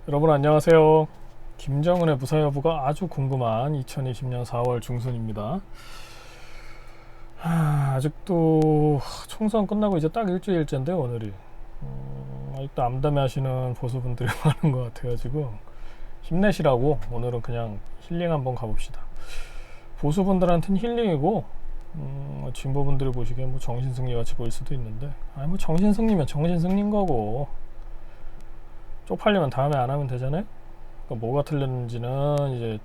여러분 안녕하세요. 김정은의 무사 여부가 아주 궁금한 2020년 4월 중순입니다. 아직도 총선 끝나고 이제 딱 일주일째인데 오늘이 아직도 암담해 하시는 보수분들이 많은 것 같아가지고 힘내시라고 오늘은 그냥 힐링 한번 가봅시다. 보수분들한테는 힐링이고 진보분들이 보시기엔 뭐 정신승리 같이 보일 수도 있는데 뭐 정신승리면 정신승리인 거고 쪽팔리면 다음에 안 하면 되잖아요. 그러니까 뭐가 틀렸는지는 이제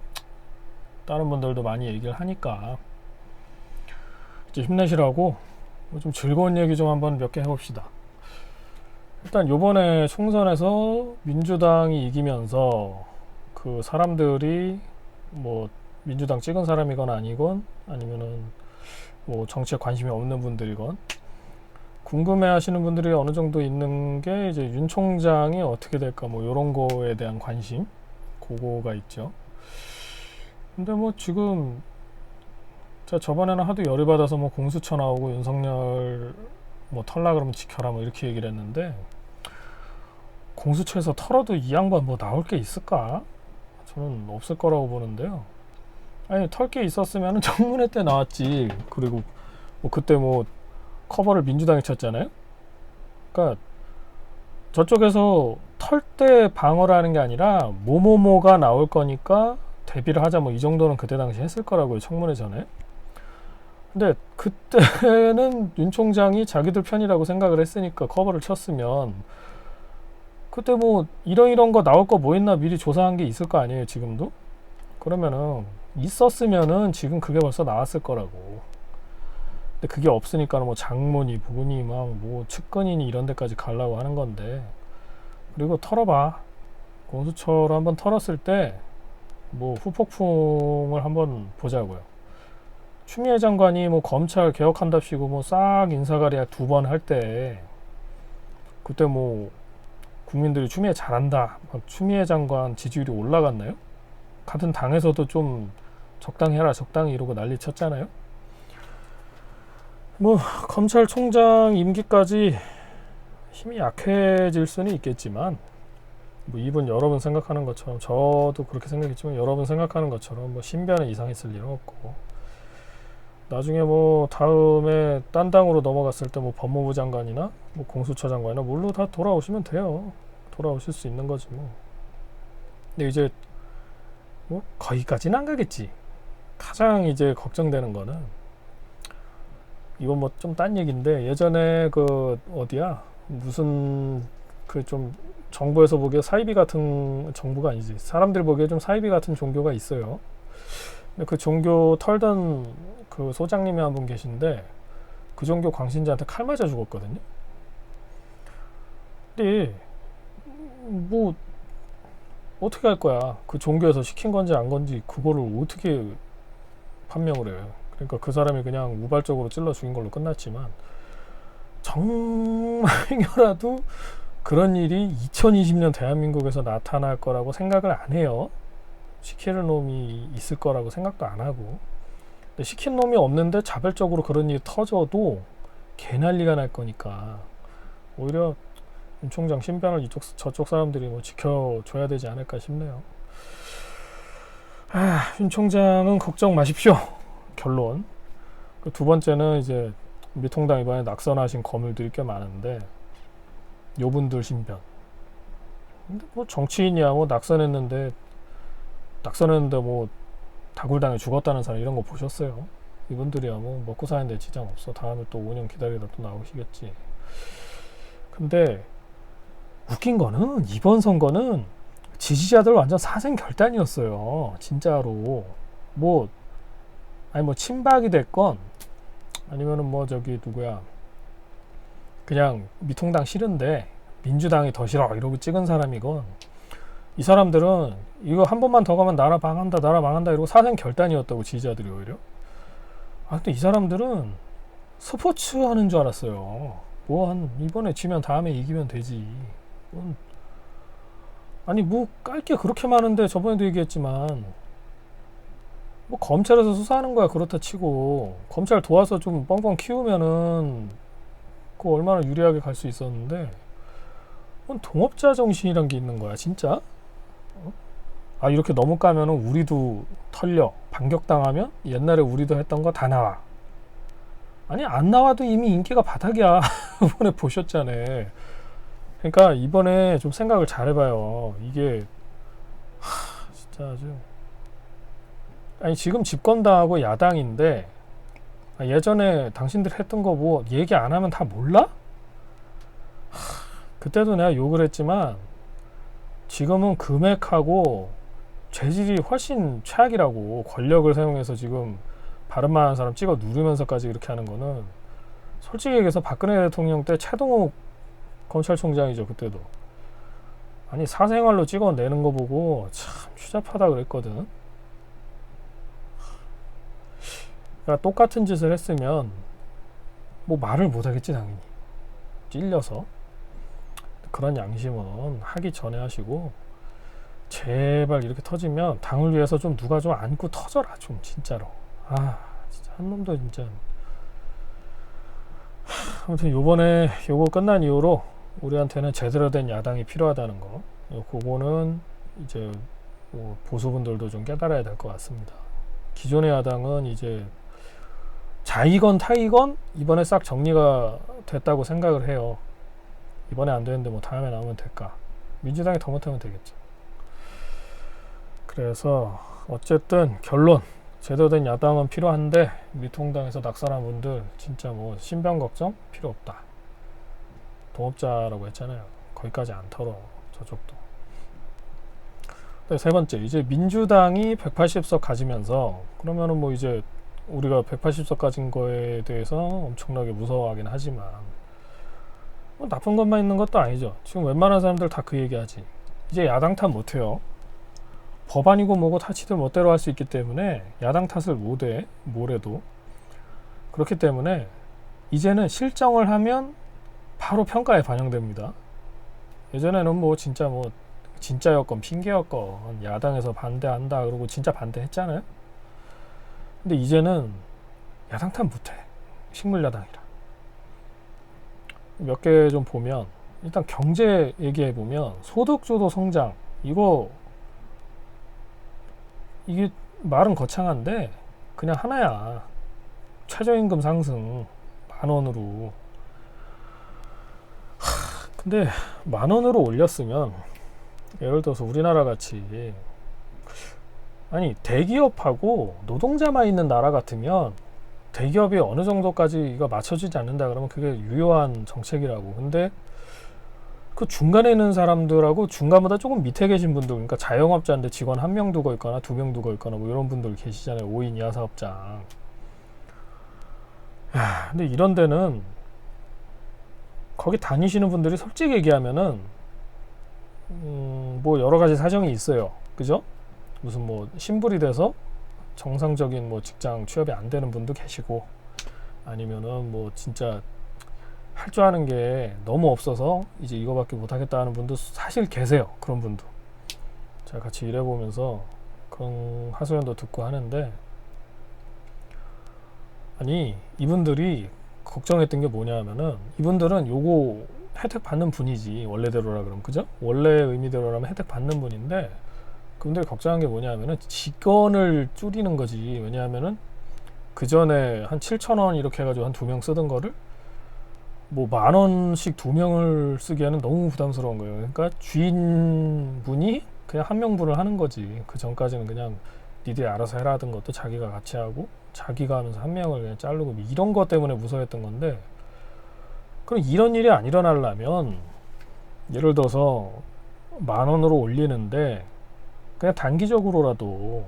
다른 분들도 많이 얘기를 하니까 이제 힘내시라고 좀 즐거운 얘기 좀 한번 몇 개 해봅시다. 일단 요번에 총선에서 민주당이 이기면서 그 사람들이 뭐 민주당 찍은 사람이건 아니건 아니면은 뭐 정치에 관심이 없는 분들이건 궁금해 하시는 분들이 어느 정도 있는 게 이제 윤 총장이 어떻게 될까 뭐 요런 거에 대한 관심 그거가 있죠. 근데 뭐 지금 제가 저번에는 하도 열이 받아서 뭐 공수처 나오고 윤석열 뭐 털라 그러면 지켜라 뭐 이렇게 얘기를 했는데 공수처에서 털어도 이 양반 뭐 나올 게 있을까? 저는 없을 거라고 보는데요. 아니 털 게 있었으면 청문회 때 나왔지. 그리고 뭐 그때 뭐 커버를 민주당이 쳤잖아요. 그러니까 저쪽에서 털 때 방어를 하는 게 아니라 뭐뭐뭐가 나올 거니까 대비를 하자 뭐 이 정도는 그때 당시 했을 거라고요. 청문회 전에. 근데 그때는 윤 총장이 자기들 편이라고 생각을 했으니까 커버를 쳤으면 그때 뭐 이런 거 나올 거 뭐 있나 미리 조사한 게 있을 거 아니에요. 지금도. 그러면은 있었으면은 지금 그게 벌써 나왔을 거라고. 근데 그게 없으니까 뭐 장모니 부니 막 뭐 측근이니 이런 데까지 가려고 하는 건데 그리고 털어봐. 공수처로 한번 털었을 때 뭐 후폭풍을 한번 보자고요. 추미애 장관이 뭐 검찰 개혁한답시고 뭐 싹 인사가리 2번 할 때 그때 뭐 국민들이 추미애 잘한다 막 추미애 장관 지지율이 올라갔나요? 같은 당에서도 좀 적당히 해라 적당히 이러고 난리 쳤잖아요. 뭐 검찰총장 임기까지 힘이 약해질 수는 있겠지만 뭐 이분 여러분 생각하는 것처럼 저도 그렇게 생각했지만 여러분 생각하는 것처럼 뭐 신변에 이상 있을 일은 없고 나중에 뭐 다음에 딴 당으로 넘어갔을 때 뭐 법무부 장관이나 뭐 공수처 장관이나 뭘로 다 돌아오시면 돼요. 돌아오실 수 있는 거지 뭐. 근데 이제 뭐 거기까지는 안 가겠지. 가장 이제 걱정되는 거는 이건 뭐 좀 딴 얘기인데 예전에 그 어디야 무슨 그 좀 정부에서 보기에 사이비 같은 정부가 아니지 사람들 보기에 좀 사이비 같은 종교가 있어요. 근데 그 종교 털던 그 소장님이 한 분 계신데 그 종교 광신자한테 칼 맞아 죽었거든요. 근데 뭐 어떻게 할 거야? 그 종교에서 시킨 건지 안 건지 그거를 어떻게 판명을 해요? 그러니까 그 사람이 그냥 우발적으로 찔러 죽인 걸로 끝났지만 정말이라도 그런 일이 2020년 대한민국에서 나타날 거라고 생각을 안 해요. 시키는 놈이 있을 거라고 생각도 안 하고. 근데 시킨 놈이 없는데 자발적으로 그런 일이 터져도 개난리가 날 거니까 오히려 윤 총장 신변을 저쪽 사람들이 뭐 지켜줘야 되지 않을까 싶네요. 윤 총장은 걱정 마십시오. 결론. 그 두 번째는 이제 미통당 이번에 낙선하신 거물들이 꽤 많은데 요분들 신변. 근데 뭐 정치인이야 뭐 낙선했는데 뭐 다굴당해 죽었다는 사람 이런 거 보셨어요? 이분들이야 뭐 먹고 사는데 지장 없어. 다음에 또 5년 기다리다 또 나오시겠지. 근데 웃긴 거는 이번 선거는 지지자들 완전 사생결단이었어요. 진짜로. 뭐 아니 뭐 친박이 됐건 아니면은 뭐 저기 누구야 그냥 미통당 싫은데 민주당이 더 싫어 이러고 찍은 사람이건 이 사람들은 이거 한 번만 더 가면 나라 망한다 이러고 사생결단이었다고 지지자들이 오히려. 근데 이 사람들은 스포츠 하는 줄 알았어요. 뭐 한 이번에 지면 다음에 이기면 되지. 아니 뭐 깔 게 그렇게 많은데 저번에도 얘기했지만 뭐 검찰에서 수사하는 거야 그렇다 치고 검찰 도와서 좀 뻥뻥 키우면은 그 얼마나 유리하게 갈 수 있었는데 동업자 정신이란 게 있는 거야 진짜. 아 이렇게 너무 까면은 우리도 털려. 반격당하면 옛날에 우리도 했던 거 다 나와. 아니 안 나와도 이미 인기가 바닥이야. 이번에 보셨잖아요. 그러니까 이번에 좀 생각을 잘 해봐요. 이게 진짜 아주 아니 지금 집권당하고 야당인데 예전에 당신들 했던 거 뭐 얘기 안 하면 다 몰라? 그때도 내가 욕을 했지만 지금은 금액하고 죄질이 훨씬 최악이라고. 권력을 사용해서 지금 발음만 사람 찍어 누르면서까지 이렇게 하는 거는 솔직히 얘기해서 박근혜 대통령 때 최동욱 검찰총장이죠. 그때도 아니 사생활로 찍어내는 거 보고 참 추잡하다 그랬거든. 그러니까 똑같은 짓을 했으면 뭐 말을 못하겠지 당연히. 찔려서. 그런 양심은 하기 전에 하시고 제발 이렇게 터지면 당을 위해서 좀 누가 좀 안고 터져라 좀 진짜로. 아 진짜 한 놈도 진짜. 아무튼 요번에 요거 끝난 이후로 우리한테는 제대로 된 야당이 필요하다는 거, 그거는 이제 뭐 보수분들도 좀 깨달아야 될 것 같습니다. 기존의 야당은 이제 자이건 타이건 이번에 싹 정리가 됐다고 생각을 해요. 이번에 안 되는데 뭐 다음에 나오면 될까. 민주당이 더 못하면 되겠죠. 그래서 어쨌든 결론, 제대로 된 야당은 필요한데 미통당에서 낙선한 분들 진짜 뭐 신변 걱정 필요 없다. 동업자라고 했잖아요. 거기까지 안 털어 저쪽도. 세 번째, 이제 민주당이 180석 가지면서 그러면은 뭐 이제 우리가 180석 가진 거에 대해서 엄청나게 무서워하긴 하지만 뭐 나쁜 것만 있는 것도 아니죠. 지금 웬만한 사람들 다 그 얘기하지. 이제 야당 탓 못해요. 법안이고 뭐고 다 지들 멋대로 할 수 있기 때문에 야당 탓을 못해. 뭐래도. 그렇기 때문에 이제는 실정을 하면 바로 평가에 반영됩니다. 예전에는 뭐 진짜였건 핑계였건 야당에서 반대한다 그러고 진짜 반대했잖아요. 근데 이제는 야당 탓 못해. 식물야당이라. 몇 개 좀 보면 일단 경제 얘기해 보면 소득주도 성장 이게 말은 거창한데 그냥 하나야. 최저임금 상승 10,000원으로. 근데 10,000원으로 올렸으면 예를 들어서 우리나라 같이 아니 대기업하고 노동자만 있는 나라 같으면 대기업이 어느 정도까지 이거 맞춰주지 않는다 그러면 그게 유효한 정책이라고. 근데 그 중간에 있는 사람들하고 중간보다 조금 밑에 계신 분들, 그러니까 자영업자인데 직원 1명 두고 있거나 2명 두고 있거나 뭐 이런 분들 계시잖아요. 5인 이하 사업장. 근데 이런 데는 거기 다니시는 분들이 솔직히 얘기하면은 뭐 여러 가지 사정이 있어요. 그죠? 무슨 뭐 신불이 돼서 정상적인 뭐 직장 취업이 안 되는 분도 계시고 아니면은 뭐 진짜 할 줄 아는 게 너무 없어서 이제 이거밖에 못 하겠다 하는 분도 사실 계세요. 그런 분도. 제가 같이 일해보면서 그런 하소연도 듣고 하는데 아니 이분들이 걱정했던 게 뭐냐 하면은 이분들은 요거 혜택 받는 분이지 원래대로라 그러면. 그죠? 원래 의미대로라면 혜택 받는 분인데 그분들이 걱정한 게 뭐냐 하면은 직원을 줄이는 거지. 왜냐하면은 그 전에 한 7,000원 이렇게 해가지고 한 2명 쓰던 거를 뭐 10,000원씩 2명을 쓰기에는 너무 부담스러운 거예요. 그러니까 주인분이 그냥 한 명분을 하는 거지. 그 전까지는 그냥 니들이 알아서 해라 하던 것도 자기가 같이 하고 자기가 하면서 한 명을 그냥 자르고 이런 것 때문에 무서워했던 건데, 그럼 이런 일이 안 일어나려면 예를 들어서 10,000원으로 올리는데 그냥 단기적으로라도 뭐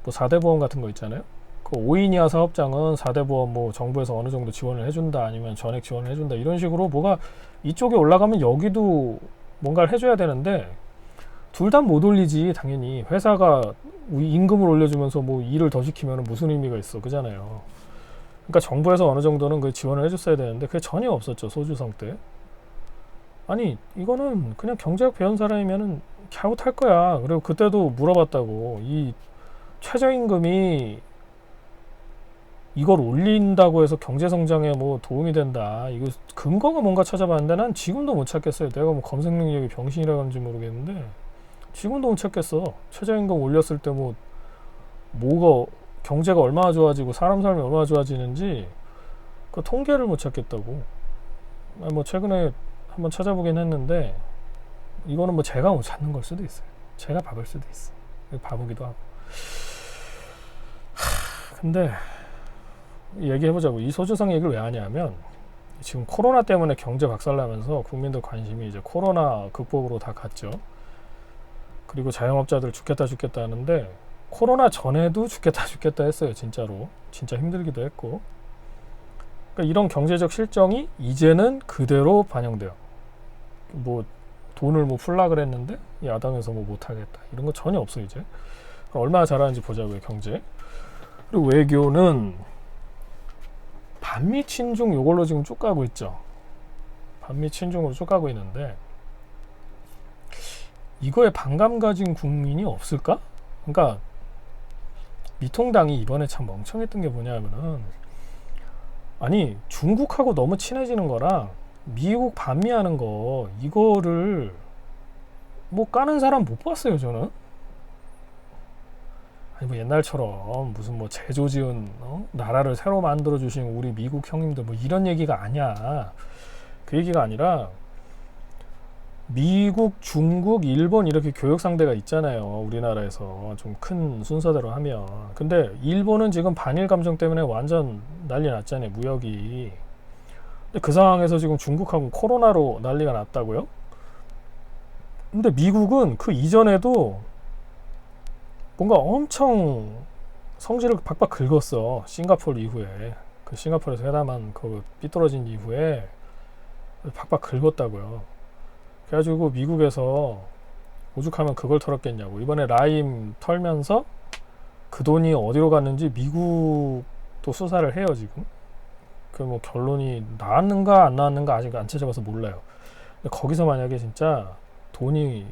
4대 보험 같은 거 있잖아요. 그 5인 이하 사업장은 4대 보험 뭐 정부에서 어느 정도 지원을 해준다 아니면 전액 지원을 해준다 이런 식으로 뭐가 이쪽에 올라가면 여기도 뭔가를 해줘야 되는데 둘 다 못 올리지. 당연히 회사가 임금을 올려주면서 뭐 일을 더 시키면 무슨 의미가 있어. 그잖아요. 그러니까 정부에서 어느 정도는 그 지원을 해줬어야 되는데 그게 전혀 없었죠. 소주성 때. 아니 이거는 그냥 경제학 배운 사람이면은 갸웃할 거야. 그리고 그때도 물어봤다고. 이 최저임금이 이걸 올린다고 해서 경제성장에 뭐 도움이 된다. 이거 근거가 뭔가 찾아봤는데 난 지금도 못 찾겠어요. 내가 뭐 검색 능력이 병신이라 그런지 모르겠는데 지금도 못 찾겠어. 최저임금 올렸을 때 뭐가 경제가 얼마나 좋아지고 사람 삶이 얼마나 좋아지는지 그 통계를 못 찾겠다고. 뭐 최근에 한번 찾아보긴 했는데 이거는 뭐 제가 못 찾는 걸 수도 있어요. 제가 바볼 수도 있어. 바보기도 하고. 근데 얘기해보자고. 이 소주상 얘기를 왜 하냐면 지금 코로나 때문에 경제 박살나면서 국민들 관심이 이제 코로나 극복으로 다 갔죠. 그리고 자영업자들 죽겠다 하는데 코로나 전에도 죽겠다 했어요. 진짜로. 진짜 힘들기도 했고. 그러니까 이런 경제적 실정이 이제는 그대로 반영돼요. 뭐 돈을 풀라 그랬는데 야당에서 못하겠다 이런 거 전혀 없어. 이제 얼마나 잘하는지 보자고요. 경제. 그리고 외교는 반미 친중 요걸로 지금 쭉 가고 있죠. 반미 친중으로 쭉 가고 있는데 이거에 반감 가진 국민이 없을까? 그러니까 미통당이 이번에 참 멍청했던 게 뭐냐면은 아니 중국하고 너무 친해지는 거랑 미국 반미하는 거 이거를 까는 사람 못 봤어요. 저는. 아니 옛날처럼 무슨 제조 지은 나라를 새로 만들어 주신 우리 미국 형님들 이런 얘기가 아니야. 그 얘기가 아니라 미국, 중국, 일본 이렇게 교역 상대가 있잖아요. 우리나라에서 좀 큰 순서대로 하면. 근데 일본은 지금 반일 감정 때문에 완전 난리 났잖아요. 무역이. 근데 그 상황에서 지금 중국하고 코로나로 난리가 났다고요? 근데 미국은 그 이전에도 뭔가 엄청 성질을 박박 긁었어. 싱가포르 이후에. 그 싱가포르에서 회담한 그 삐뚤어진 이후에 박박 긁었다고요. 그래가지고 미국에서 오죽하면 그걸 털었겠냐고. 이번에 라임 털면서 그 돈이 어디로 갔는지 미국도 수사를 해요. 지금. 그 결론이 나왔는가 안 나왔는가 아직 안 찾아봐서 몰라요. 근데 거기서 만약에 진짜 돈이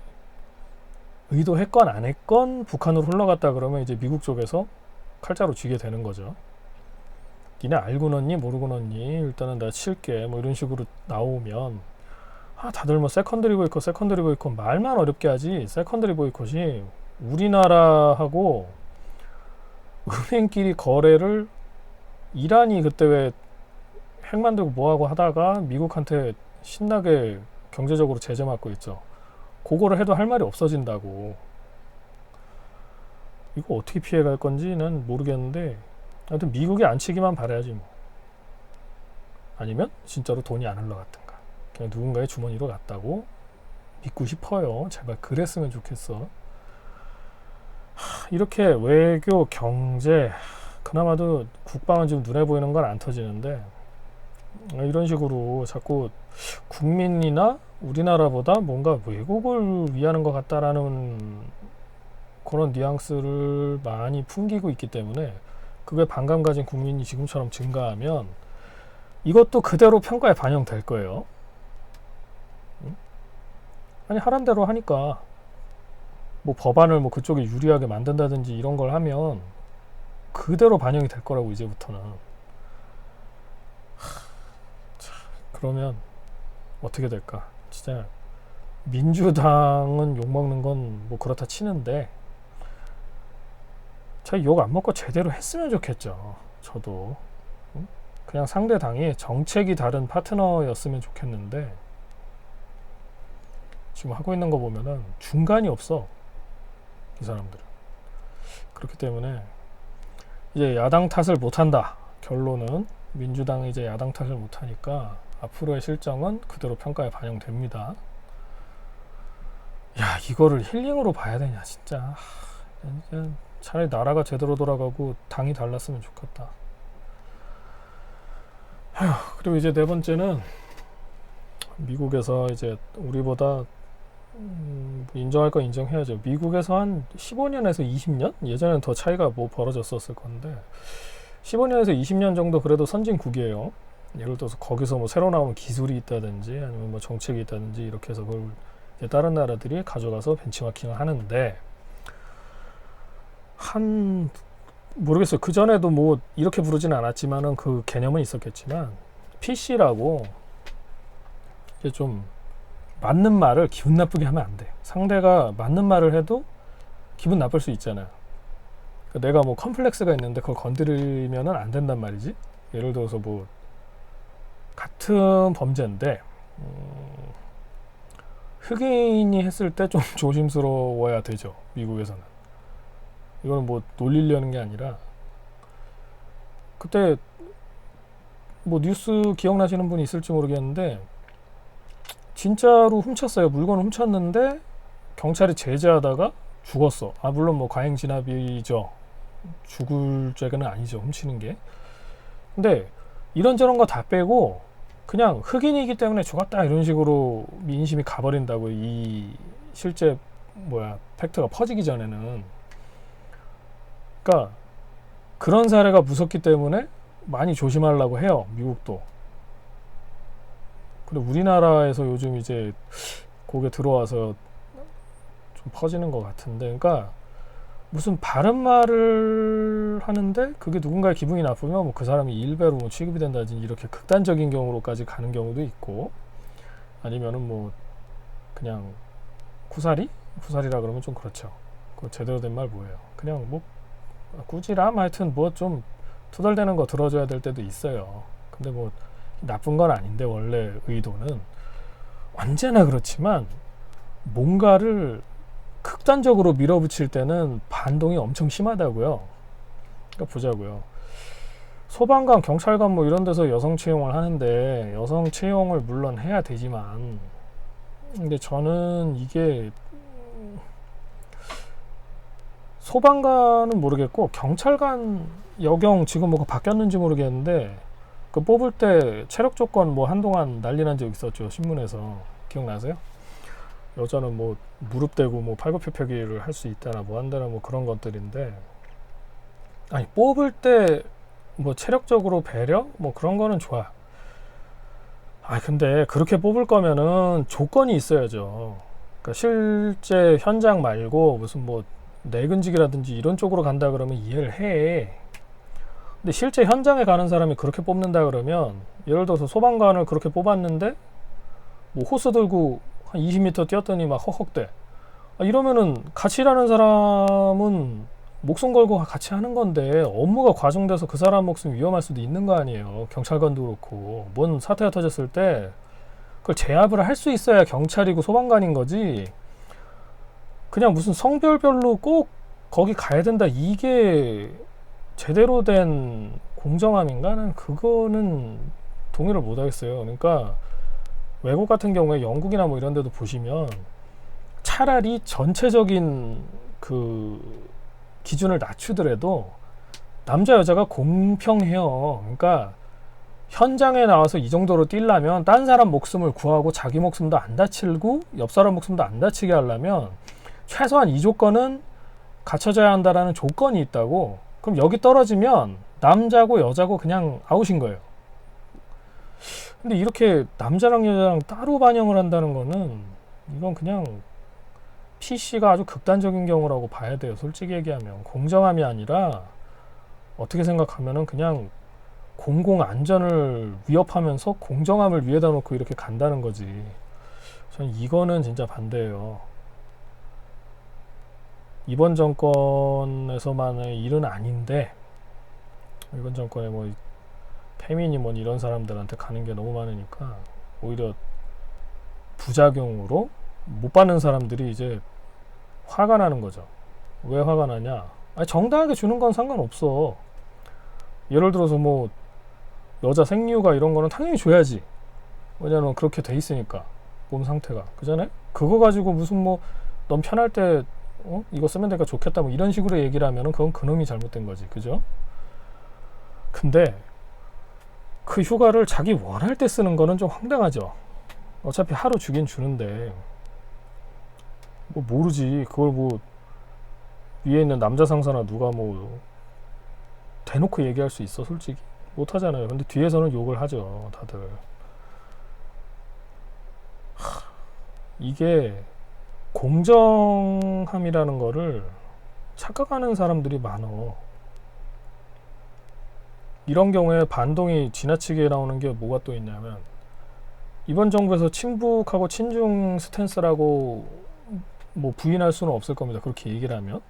의도했건 안 했건 북한으로 흘러갔다 그러면 이제 미국 쪽에서 칼자루 쥐게 되는 거죠. 니네 알고 넣니 모르고 넣니 일단은 내가 칠게 이런 식으로 나오면 다들 세컨더리 보이콧 말만 어렵게 하지. 세컨더리 보이콧이 우리나라하고 은행끼리 거래를 이란이 그때 왜 핵 만들고 뭐하고 하다가 미국한테 신나게 경제적으로 제재 맞고 있죠. 그거를 해도 할 말이 없어진다고. 이거 어떻게 피해갈 건지는 모르겠는데 하여튼 미국이 안 치기만 바라야지 아니면 진짜로 돈이 안 흘러갔든가 그냥 누군가의 주머니로 갔다고 믿고 싶어요. 제발 그랬으면 좋겠어. 이렇게 외교, 경제 그나마도 국방은 지금 눈에 보이는 건 안 터지는데 이런 식으로 자꾸 국민이나 우리나라보다 뭔가 외국을 위하는 것 같다라는 그런 뉘앙스를 많이 풍기고 있기 때문에 그게 반감 가진 국민이 지금처럼 증가하면 이것도 그대로 평가에 반영될 거예요. 아니 하란 대로 하니까 법안을 그쪽에 유리하게 만든다든지 이런 걸 하면 그대로 반영이 될 거라고 이제부터는. 그러면 어떻게 될까? 진짜 민주당은 욕먹는 건 그렇다 치는데 자 욕 안 먹고 제대로 했으면 좋겠죠. 저도 그냥 상대 당이 정책이 다른 파트너였으면 좋겠는데 지금 하고 있는 거 보면은 중간이 없어. 이 사람들은. 그렇기 때문에 이제 야당 탓을 못한다. 결론은 민주당이 이제 야당 탓을 못하니까 앞으로의 실정은 그대로 평가에 반영됩니다. 야 이거를 힐링으로 봐야 되냐 진짜. 차라리 나라가 제대로 돌아가고 당이 달랐으면 좋겠다. 그리고 이제 네 번째는 미국에서 이제 우리보다 인정할 건 인정해야죠. 미국에서 한 15년에서 20년? 예전에는 더 차이가 벌어졌었을 건데 15년에서 20년 정도 그래도 선진국이에요. 예를 들어서 거기서 새로 나온 기술이 있다든지 아니면 정책이 있다든지 이렇게 해서 그걸 이제 다른 나라들이 가져가서 벤치마킹을 하는데 모르겠어요. 그 전에도 이렇게 부르지는 않았지만은 그 개념은 있었겠지만 PC라고 이제 좀 맞는 말을 기분 나쁘게 하면 안 돼. 상대가 맞는 말을 해도 기분 나쁠 수 있잖아요. 그러니까 내가 뭐 컴플렉스가 있는데 그걸 건드리면은 안 된단 말이지. 예를 들어서 뭐 같은 범죄인데 흑인이 했을 때 좀 조심스러워야 되죠. 미국에서는. 이거는 뭐 놀리려는 게 아니라 그때 뭐 뉴스 기억나시는 분이 있을지 모르겠는데 진짜로 훔쳤어요. 물건을 훔쳤는데 경찰이 제재하다가 죽었어. 아 물론 뭐 과잉 진압이죠. 죽을 죄는 아니죠. 훔치는 게. 근데 이런저런 거 다 빼고 그냥 흑인이기 때문에 죽었다 이런 식으로 민심이 가버린다고. 이 실제 팩트가 퍼지기 전에는. 그러니까 그런 사례가 무섭기 때문에 많이 조심하려고 해요. 미국도. 근데 우리나라에서 요즘 이제 그게 들어와서 좀 퍼지는 것 같은데, 그러니까 무슨 바른 말을 하는데 그게 누군가의 기분이 나쁘면 뭐 그 사람이 일배로 뭐 취급이 된다든지 이렇게 극단적인 경우로까지 가는 경우도 있고, 아니면은 뭐 그냥 구사리라 그러면 좀 그렇죠. 그 제대로 된 말 뭐예요? 그냥 뭐 꾸지람 하여튼 뭐 좀 투덜대는 거 들어줘야 될 때도 있어요. 근데 뭐 나쁜 건 아닌데 원래 의도는 언제나 그렇지만 뭔가를 극단적으로 밀어붙일 때는 반동이 엄청 심하다고요. 그러니까 보자고요. 소방관, 경찰관 뭐 이런 데서 여성 채용을 하는데 여성 채용을 물론 해야 되지만 근데 저는 이게 소방관은 모르겠고 경찰관 여경 지금 뭐가 바뀌었는지 모르겠는데 그 뽑을 때 체력 조건 뭐 한동안 난리 난 적 있었죠. 신문에서. 기억나세요? 여자는 뭐 무릎 대고 뭐 팔굽혀펴기를 할 수 있다나 뭐 한다나 뭐 그런 것들인데, 아니 뽑을 때 뭐 체력적으로 배려 뭐 그런 거는 좋아. 아 근데 그렇게 뽑을 거면은 조건이 있어야죠. 그러니까 실제 현장 말고 무슨 뭐 내근직이라든지 이런 쪽으로 간다 그러면 이해를 해. 근데 실제 현장에 가는 사람이 그렇게 뽑는다 그러면 예를 들어서 소방관을 그렇게 뽑았는데 뭐 호스 들고 한 20m 뛰었더니 막 헉헉대. 아, 이러면은 같이 일하는 사람은 목숨 걸고 같이 하는 건데 업무가 과중돼서 그 사람 목숨이 위험할 수도 있는 거 아니에요. 경찰관도 그렇고. 뭔 사태가 터졌을 때 그걸 제압을 할 수 있어야 경찰이고 소방관인 거지. 그냥 무슨 성별별로 꼭 거기 가야 된다. 이게 제대로 된 공정함인가? 는 그거는 동의를 못 하겠어요. 그러니까 외국 같은 경우에 영국이나 뭐 이런 데도 보시면 차라리 전체적인 그 기준을 낮추더라도 남자 여자가 공평해요. 그러니까 현장에 나와서 이 정도로 뛰려면 딴 사람 목숨을 구하고 자기 목숨도 안 다치고 옆 사람 목숨도 안 다치게 하려면 최소한 이 조건은 갖춰져야 한다라는 조건이 있다고. 그럼 여기 떨어지면 남자고 여자고 그냥 아웃인 거예요. 근데 이렇게 남자랑 여자랑 따로 반영을 한다는 거는 이건 그냥 PC가 아주 극단적인 경우라고 봐야 돼요. 솔직히 얘기하면 공정함이 아니라 어떻게 생각하면은 그냥 공공 안전을 위협하면서 공정함을 위에다 놓고 이렇게 간다는 거지. 저는 이거는 진짜 반대예요. 이번 정권에서만의 일은 아닌데 이번 정권에 뭐 페미니 뭐 이런 사람들한테 가는 게 너무 많으니까 오히려 부작용으로 못 받는 사람들이 이제 화가 나는 거죠. 왜 화가 나냐? 아니, 정당하게 주는 건 상관없어. 예를 들어서 뭐 여자 생리휴가 이런 거는 당연히 줘야지. 왜냐면 그렇게 돼 있으니까 몸 상태가. 그잖아요? 그거 가지고 무슨 뭐 넌 편할 때 이거 쓰면 되니까 좋겠다 뭐 이런 식으로 얘기를 하면은 그건 그놈이 잘못된 거지. 그죠? 근데 그 휴가를 자기 원할 때 쓰는 거는 좀 황당하죠. 어차피 하루 주긴 주는데 뭐 모르지. 그걸 뭐 위에 있는 남자 상사나 누가 뭐 대놓고 얘기할 수 있어? 솔직히 못 하잖아요. 근데 뒤에서는 욕을 하죠, 다들. 이게 공정함이라는 거를 착각하는 사람들이 많어. 이런 경우에 반동이 지나치게 나오는 게 뭐가 또 있냐면 이번 정부에서 친북하고 친중 스탠스라고 뭐 부인할 수는 없을 겁니다. 그렇게 얘기를 하면.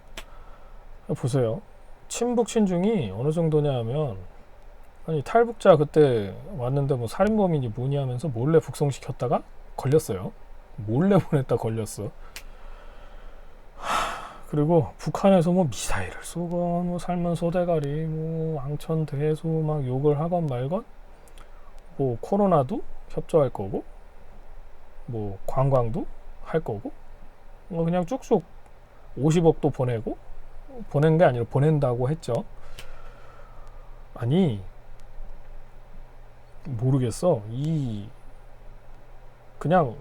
보세요. 친북 친중이 어느 정도냐 하면, 아니 탈북자 그때 왔는데 뭐 살인범이니 뭐니 하면서 몰래 북송시켰다가 걸렸어요. 몰래 보냈다 걸렸어. 그리고 북한에서 뭐 미사일을 쏘건 뭐 살면 소대가리 뭐 왕천 대소 막 욕을 하건 말건, 뭐 코로나도 협조할 거고 뭐 관광도 할 거고, 뭐 그냥 쭉쭉 50억도 보내고, 보낸 게 아니라 보낸다고 했죠. 아니 모르겠어. 이 그냥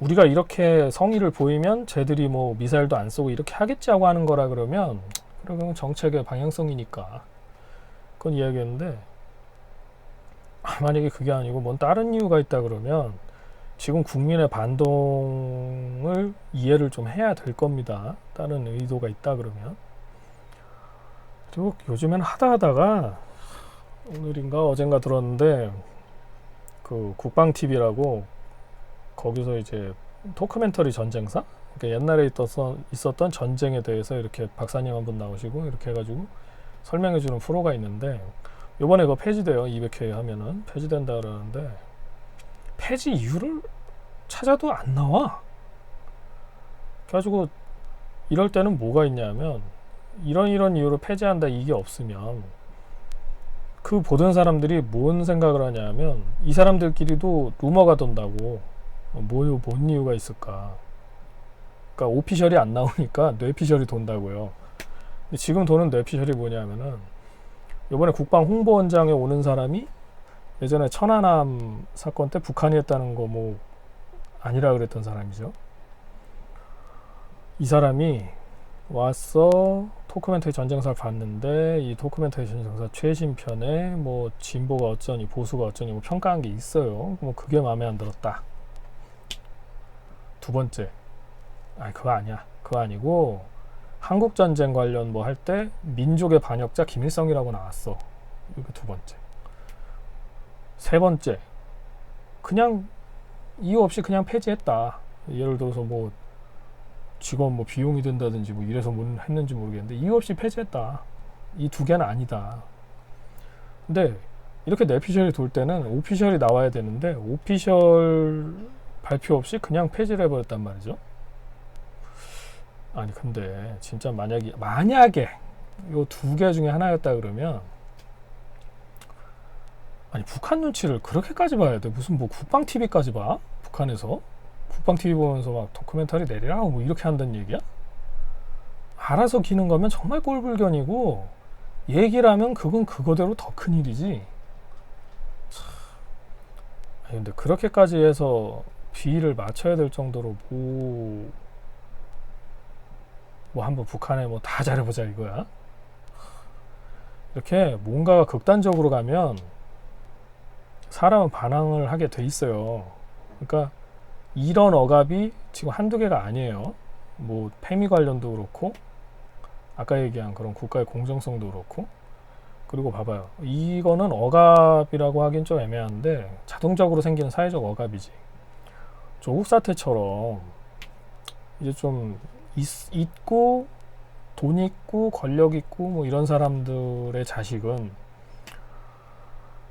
우리가 이렇게 성의를 보이면 쟤들이 뭐 미사일도 안 쏘고 이렇게 하겠지 하고 하는 거라 그러면, 그러면 정책의 방향성이니까 그건 이야기했는데, 만약에 그게 아니고 뭔 다른 이유가 있다 그러면 지금 국민의 반동을 이해를 좀 해야 될 겁니다. 다른 의도가 있다 그러면. 그리고 요즘엔 하다가 오늘인가 어젠가 들었는데, 그 국방TV라고 거기서 이제 토크멘터리 전쟁사, 그러니까 옛날에 있었던 전쟁에 대해서 이렇게 박사님 한 분 나오시고 이렇게 해가지고 설명해주는 프로가 있는데, 요번에 그거 폐지돼요. 200회 하면은 폐지된다 그러는데, 폐지 이유를 찾아도 안 나와. 그래가지고 이럴 때는 뭐가 있냐면, 이런 이유로 폐지한다 이게 없으면 그 보던 사람들이 뭔 생각을 하냐면, 이 사람들끼리도 루머가 돈다고. 뭔 이유가 있을까. 그러니까 오피셜이 안 나오니까 뇌피셜이 돈다고요. 근데 지금 도는 뇌피셜이 뭐냐면은, 이번에 국방 홍보원장에 오는 사람이 예전에 천안함 사건 때 북한이 했다는 거 뭐 아니라 그랬던 사람이죠. 이 사람이 와서 토크멘터리 전쟁사를 봤는데, 이 토크멘터리 전쟁사 최신 편에 뭐 진보가 어쩌니 보수가 어쩌니 뭐 평가한 게 있어요. 뭐 그게 마음에 안 들었다. 두 번째, 아니 그거 아니야. 그거 아니고 한국전쟁 관련 뭐 할 때 민족의 반역자 김일성이라고 나왔어. 이거 두 번째. 세 번째, 그냥 이유 없이 그냥 폐지했다. 예를 들어서 뭐 직원 뭐 비용이 든다든지 뭐 이래서 뭐 했는지 모르겠는데 이유 없이 폐지했다. 이 두 개는 아니다. 근데 이렇게 내피셜이 돌 때는 오피셜이 나와야 되는데, 오피셜 발표 없이 그냥 폐지를 해버렸단 말이죠. 아니 근데 진짜 만약에 요 두 개 중에 하나였다 그러면, 아니 북한 눈치를 그렇게까지 봐야 돼? 무슨 뭐 국방TV까지 봐? 북한에서 국방TV 보면서 막 도큐멘터리 내리라고 뭐 이렇게 한다는 얘기야? 알아서 기는 거면 정말 꼴불견이고, 얘기를 하면 그건 그거대로 더 큰일이지. 아니 근데 그렇게까지 해서 비위를 맞춰야 될 정도로 뭐 한번 북한에 뭐 다 잘해보자 이거야. 이렇게 뭔가가 극단적으로 가면 사람은 반항을 하게 돼 있어요. 그러니까 이런 억압이 지금 한두 개가 아니에요. 뭐 페미 관련도 그렇고, 아까 얘기한 그런 국가의 공정성도 그렇고. 그리고 봐봐요. 이거는 억압이라고 하긴 좀 애매한데 자동적으로 생기는 사회적 억압이지. 조국 사태처럼 이제 좀 있고 돈 있고 권력 있고 뭐 이런 사람들의 자식은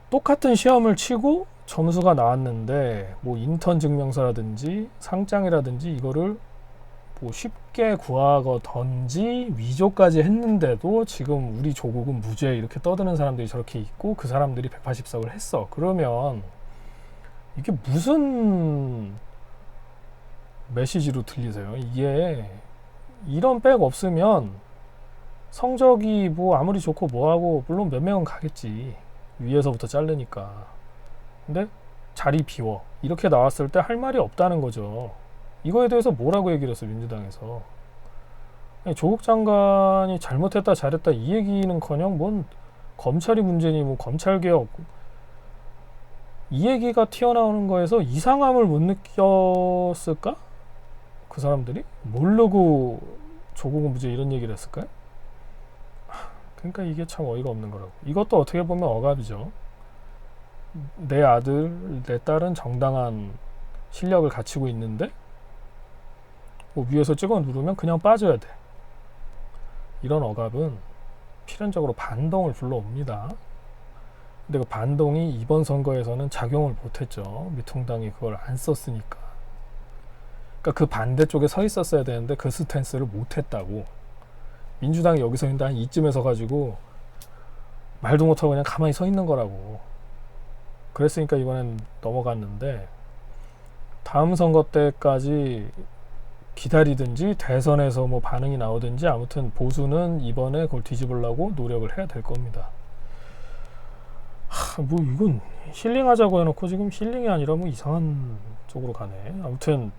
똑같은 시험을 치고 점수가 나왔는데 뭐 인턴 증명서라든지 상장이라든지 이거를 뭐 쉽게 구하거든지 위조까지 했는데도 지금 우리 조국은 무죄 이렇게 떠드는 사람들이 저렇게 있고, 그 사람들이 180석을 했어. 그러면 이게 무슨 메시지로 들리세요? 이게 이런 백 없으면 성적이 뭐 아무리 좋고 뭐하고 물론 몇 명은 가겠지. 위에서부터 자르니까. 근데 자리 비워. 이렇게 나왔을 때 할 말이 없다는 거죠. 이거에 대해서 뭐라고 얘기를 했어, 민주당에서. 아니, 조국 장관이 잘못했다 잘했다 이 얘기는커녕 뭔 검찰이 문제니 뭐 검찰개혁 이 얘기가 튀어나오는 거에서 이상함을 못 느꼈을까? 그 사람들이? 모르고 조국은 무죄 이런 얘기를 했을까요? 그러니까 이게 참 어이가 없는 거라고. 이것도 어떻게 보면 억압이죠. 내 아들, 내 딸은 정당한 실력을 갖추고 있는데 뭐 위에서 찍어 누르면 그냥 빠져야 돼. 이런 억압은 필연적으로 반동을 불러옵니다. 근데 그 반동이 이번 선거에서는 작용을 못했죠. 미통당이 그걸 안 썼으니까. 그러니까 그 반대쪽에 서 있었어야 되는데 그 스탠스를 못했다고. 민주당이 여기서 있는데 한 이쯤에 서가지고 말도 못하고 그냥 가만히 서 있는 거라고. 그랬으니까 이번엔 넘어갔는데 다음 선거 때까지 기다리든지 대선에서 뭐 반응이 나오든지 아무튼 보수는 이번에 그걸 뒤집으려고 노력을 해야 될 겁니다. 뭐 이건 힐링하자고 해놓고 지금 힐링이 아니라 뭐 이상한 쪽으로 가네. 아무튼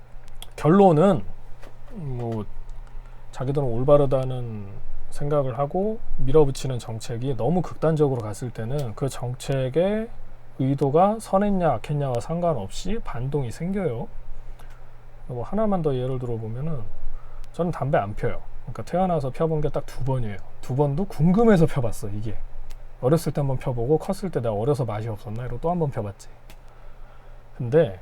결론은 뭐 자기들은 올바르다는 생각을 하고 밀어붙이는 정책이 너무 극단적으로 갔을 때는 그 정책의 의도가 선했냐 악했냐와 상관없이 반동이 생겨요. 뭐 하나만 더 예를 들어보면은 저는 담배 안 펴요. 그러니까 태어나서 펴본 게 딱 2번이에요. 2번도 궁금해서 펴봤어. 이게 어렸을 때 한번 펴보고 컸을 때 내가 어려서 맛이 없었나 이러고 또 한번 펴봤지. 근데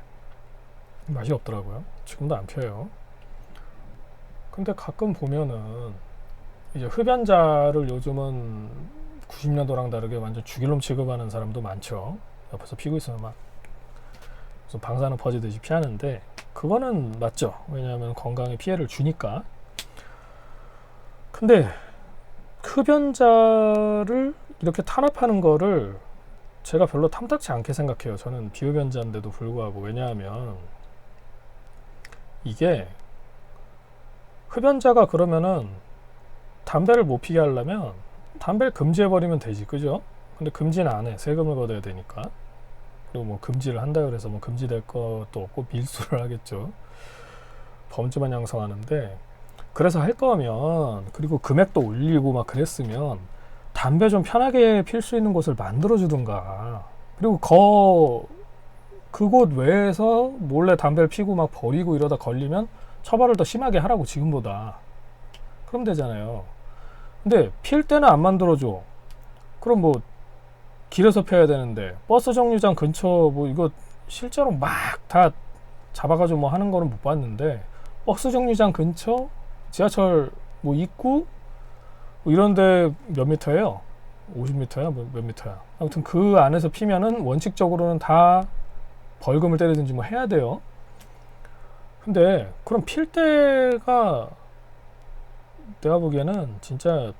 맛이 없더라고요. 지금도 안 펴요. 근데 가끔 보면은 이제 흡연자를 요즘은 90년도랑 다르게 완전 죽일놈 취급하는 사람도 많죠. 옆에서 피고 있으면 막 무슨 방사능 퍼지듯이 피하는데 그거는 맞죠. 왜냐하면 건강에 피해를 주니까. 근데 흡연자를 이렇게 탄압하는 거를 제가 별로 탐탁치 않게 생각해요. 저는 비흡연자인데도 불구하고. 왜냐하면 이게 흡연자가 그러면은 담배를 못 피게 하려면 담배를 금지해버리면 되지, 그죠? 근데 금지는 안 해. 세금을 걷어야 되니까. 그리고 뭐 금지를 한다 그래서 뭐 금지될 것도 없고 밀수를 하겠죠. 범죄만 양성하는데, 그래서 할 거면, 그리고 금액도 올리고 막 그랬으면 담배 좀 편하게 필 수 있는 곳을 만들어 주든가. 그리고 그곳 외에서 몰래 담배를 피고 막 버리고 이러다 걸리면 처벌을 더 심하게 하라고, 지금보다. 그럼 되잖아요. 근데 필 때는 안 만들어줘. 그럼 뭐 길에서 펴야 되는데 버스 정류장 근처 뭐 이거 실제로 막 다 잡아가지고 뭐 하는 거는 못 봤는데, 버스 정류장 근처 지하철 뭐 입구 뭐 이런데 몇 미터예요? 50m야? 뭐 몇 미터야? 아무튼 그 안에서 피면은 원칙적으로는 다 벌금을 때리든지 뭐 해야 돼요. 근데 그럼 필 때가 내가 보기에는 진짜